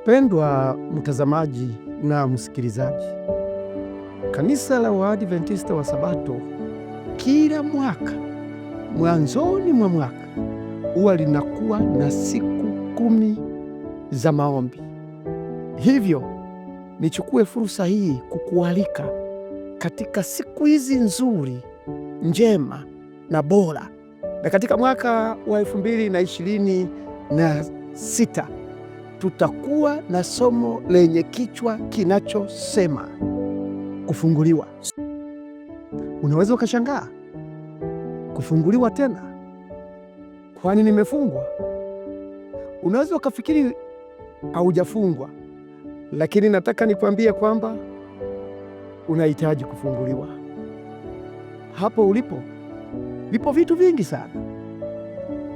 Mpendwa mtazamaji na msikilizaji, Kanisa la Waadventista wa Sabato kila mwaka mwanzoni mwa mwaka huwa linakuwa na siku 10 za maombi. Hivyo nichukue fursa hii kukualika katika siku hizi nzuri, njema na bora. Na katika mwaka wa 2026 tutakuwa na somo lenye kichwa kinachosema kufunguliwa. Unaweza ukashangaa, kufunguliwa tena? Kwani nimefungwa? Unaweza ukafikiri haujafungwa, lakini nataka nikwambie kwamba unahitaji kufunguliwa. Hapo ulipo, vipo vitu vingi sana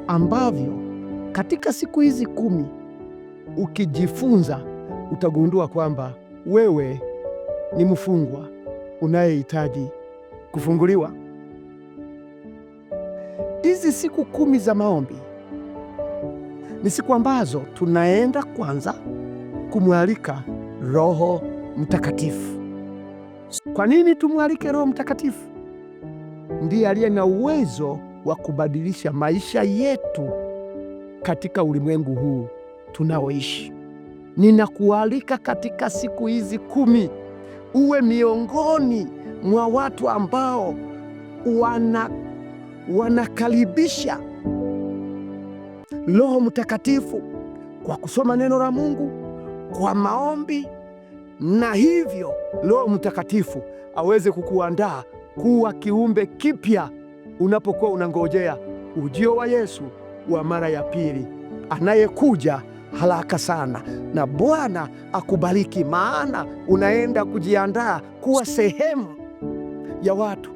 ambavyo katika siku hizi 10 ukijifunza utagundua kwamba wewe ni mfungwa unayehitaji kufunguliwa. Hizi siku 10 za maombi ni siku ambazo tunaenda kwanza kumwalika Roho Mtakatifu. Kwa nini tumwalike Roho Mtakatifu? Ndiye aliye na uwezo wa kubadilisha maisha yetu katika ulimwengu huu tunaoishi. Ninakualika katika siku hizi 10 uwe miongoni mwa watu ambao wanakaribisha Roho Mtakatifu kwa kusoma neno la Mungu, kwa maombi, na hivyo Roho Mtakatifu aweze kukuandaa kuwa kiumbe kipya unapokuwa unangojea ujio wa Yesu wa mara ya pili, anayekuja haraka sana. Na Bwana akubariki, maana unaenda kujiandaa kuwa sehemu ya watu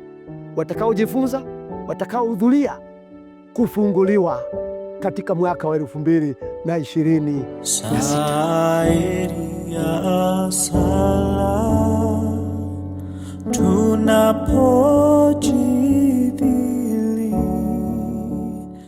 watakaojifunza, watakaohudhuria kufunguliwa katika mwaka wa 2026. Sayeri ya sala tunapo